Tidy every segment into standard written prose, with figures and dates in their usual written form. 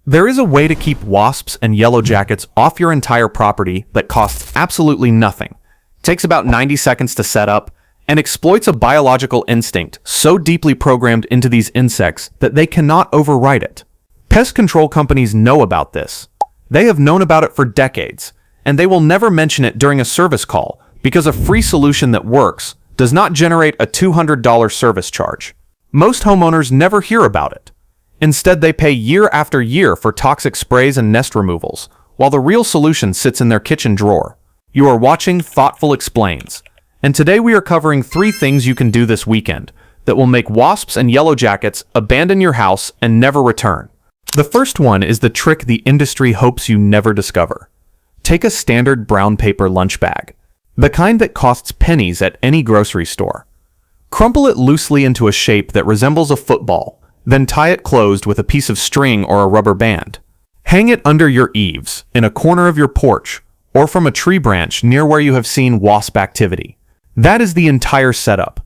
There is a way to keep wasps and yellowjackets off your entire property that costs absolutely nothing, takes about 90 seconds to set up, and exploits a biological instinct so deeply programmed into these insects that they cannot override it. Pest control companies know about this. They have known about it for decades, and they will never mention it during a service call because a free solution that works does not generate a $200 service charge. Most homeowners never hear about it. Instead, they pay year after year for toxic sprays and nest removals, while the real solution sits in their kitchen drawer. You are watching Thoughtful Explains, and today we are covering 3 things you can do this weekend that will make wasps and yellowjackets abandon your house and never return. The first one is the trick the industry hopes you never discover. Take a standard brown paper lunch bag, the kind that costs pennies at any grocery store. Crumple it loosely into a shape that resembles a football, then tie it closed with a piece of string or a rubber band. Hang it under your eaves, in a corner of your porch, or from a tree branch near where you have seen wasp activity. That is the entire setup.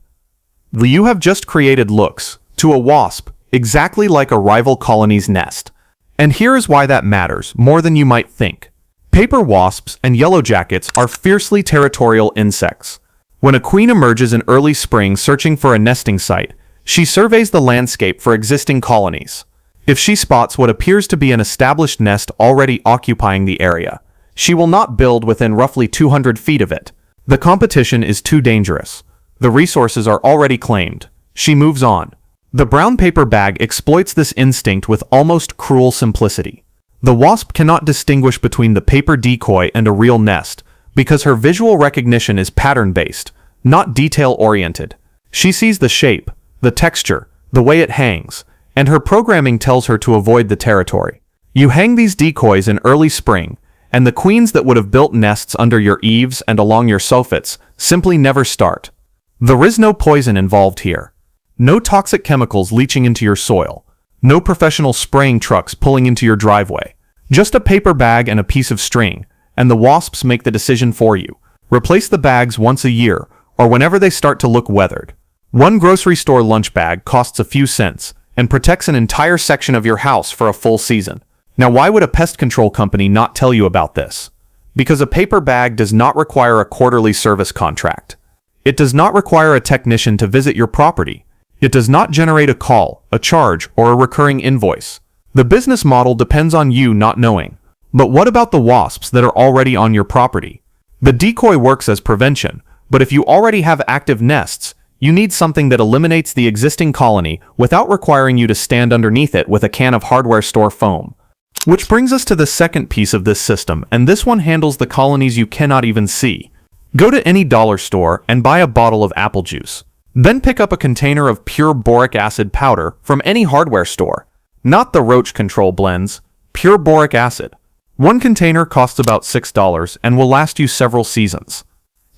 You have just created looks, to a wasp, exactly like a rival colony's nest. And here is why that matters more than you might think. Paper wasps and yellowjackets are fiercely territorial insects. When a queen emerges in early spring searching for a nesting site, she surveys the landscape for existing colonies. If she spots what appears to be an established nest already occupying the area, she will not build within roughly 200 feet of it. The competition is too dangerous. The resources are already claimed. She moves on. The brown paper bag exploits this instinct with almost cruel simplicity. The wasp cannot distinguish between the paper decoy and a real nest because her visual recognition is pattern-based, not detail-oriented. She sees the shape, the texture, the way it hangs, and her programming tells her to avoid the territory. You hang these decoys in early spring, and the queens that would have built nests under your eaves and along your soffits simply never start. There is no poison involved here. No toxic chemicals leaching into your soil. No professional spraying trucks pulling into your driveway. Just a paper bag and a piece of string, and the wasps make the decision for you. Replace the bags once a year, or whenever they start to look weathered. One grocery store lunch bag costs a few cents and protects an entire section of your house for a full season. Now, why would a pest control company not tell you about this? Because a paper bag does not require a quarterly service contract. It does not require a technician to visit your property. It does not generate a call, a charge, or a recurring invoice. The business model depends on you not knowing. But what about the wasps that are already on your property? The decoy works as prevention, but if you already have active nests, you need something that eliminates the existing colony without requiring you to stand underneath it with a can of hardware store foam. Which brings us to the second piece of this system, and this one handles the colonies you cannot even see. Go to any dollar store and buy a bottle of apple juice. Then pick up a container of pure boric acid powder from any hardware store. Not the roach control blends, pure boric acid. One container costs about $6 and will last you several seasons.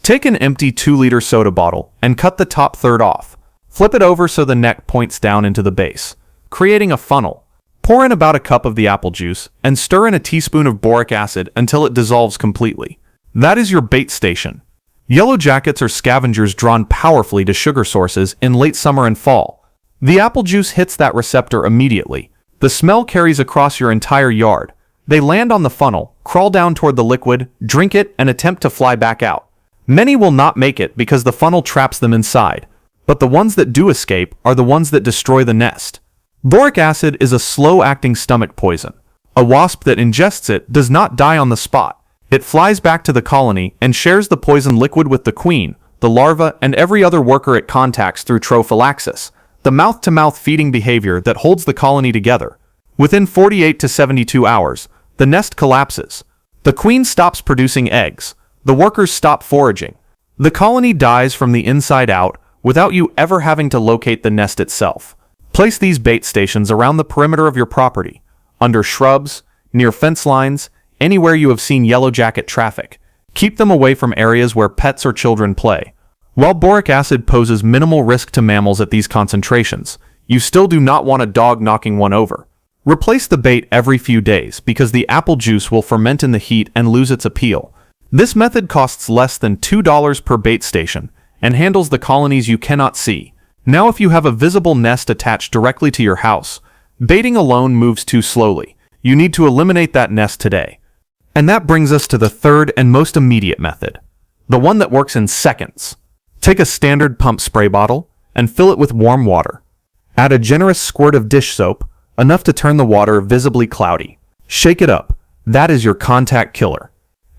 Take an empty 2-liter soda bottle and cut the top third off. Flip it over so the neck points down into the base, creating a funnel. Pour in about a cup of the apple juice and stir in a teaspoon of boric acid until it dissolves completely. That is your bait station. Yellowjackets are scavengers drawn powerfully to sugar sources in late summer and fall. The apple juice hits that receptor immediately. The smell carries across your entire yard. They land on the funnel, crawl down toward the liquid, drink it, and attempt to fly back out. Many will not make it because the funnel traps them inside, but the ones that do escape are the ones that destroy the nest. Boric acid is a slow-acting stomach poison. A wasp that ingests it does not die on the spot. It flies back to the colony and shares the poison liquid with the queen, the larva, and every other worker it contacts through trophallaxis, the mouth-to-mouth feeding behavior that holds the colony together. Within 48 to 72 hours, the nest collapses. The queen stops producing eggs. The workers stop foraging. The colony dies from the inside out without you ever having to locate the nest itself. Place these bait stations around the perimeter of your property, under shrubs, near fence lines, anywhere you have seen yellowjacket traffic. Keep them away from areas where pets or children play. While boric acid poses minimal risk to mammals at these concentrations, you still do not want a dog knocking one over. Replace the bait every few days because the apple juice will ferment in the heat and lose its appeal. This method costs less than $2 per bait station and handles the colonies you cannot see. Now, if you have a visible nest attached directly to your house, baiting alone moves too slowly. you need to eliminate that nest today. And that brings us to the third and most immediate method, the one that works in seconds. Take a standard pump spray bottle and fill it with warm water. Add a generous squirt of dish soap, enough to turn the water visibly cloudy. Shake it up. That is your contact killer.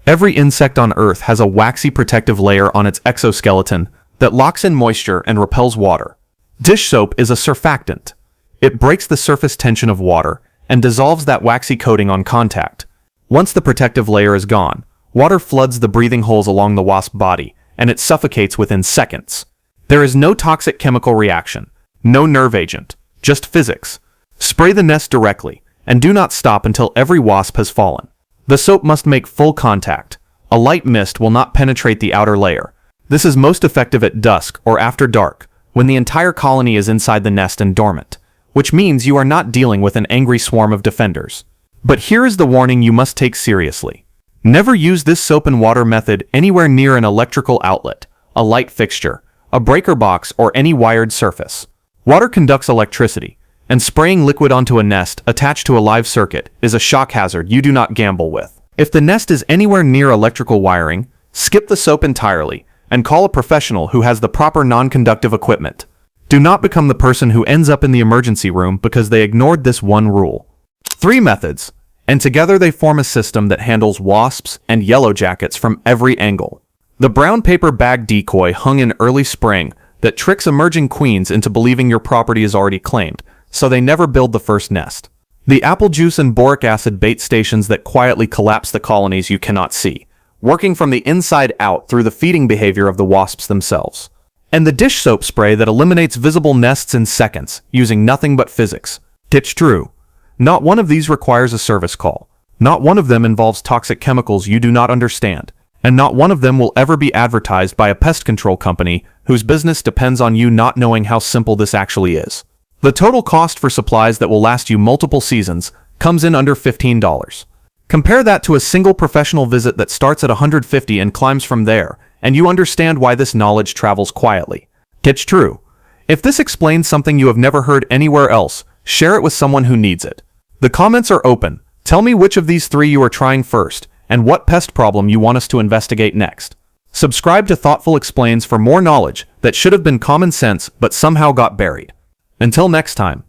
Every insect on Earth has a waxy protective layer on its exoskeleton that locks in moisture and repels water. Dish soap is a surfactant. It breaks the surface tension of water and dissolves that waxy coating on contact. Once the protective layer is gone, water floods the breathing holes along the wasp body, and it suffocates within seconds. There is no toxic chemical reaction, no nerve agent, just physics. Spray the nest directly, and do not stop until every wasp has fallen. The soap must make full contact. A light mist will not penetrate the outer layer. This is most effective at dusk or after dark, when the entire colony is inside the nest and dormant, which means you are not dealing with an angry swarm of defenders. But here is the warning you must take seriously. Never use this soap and water method anywhere near an electrical outlet, a light fixture, a breaker box, or any wired surface. Water conducts electricity, and spraying liquid onto a nest attached to a live circuit is a shock hazard you do not gamble with. If the nest is anywhere near electrical wiring, skip the soap entirely and call a professional who has the proper non-conductive equipment. Do not become the person who ends up in the emergency room because they ignored this one rule. 3 methods, and together they form a system that handles wasps and yellowjackets from every angle. The brown paper bag decoy hung in early spring that tricks emerging queens into believing your property is already claimed, so they never build the first nest. The apple juice and boric acid bait stations that quietly collapse the colonies you cannot see, working from the inside out through the feeding behavior of the wasps themselves. And the dish soap spray that eliminates visible nests in seconds, using nothing but physics. It's true. Not one of these requires a service call. Not one of them involves toxic chemicals you do not understand. And not one of them will ever be advertised by a pest control company whose business depends on you not knowing how simple this actually is. The total cost for supplies that will last you multiple seasons comes in under $15. Compare that to a single professional visit that starts at $150 and climbs from there, and you understand why this knowledge travels quietly. It's true. If this explains something you have never heard anywhere else, share it with someone who needs it. The comments are open. Tell me which of these 3 you are trying first, and what pest problem you want us to investigate next. Subscribe to Thoughtful Explains for more knowledge that should have been common sense but somehow got buried. Until next time.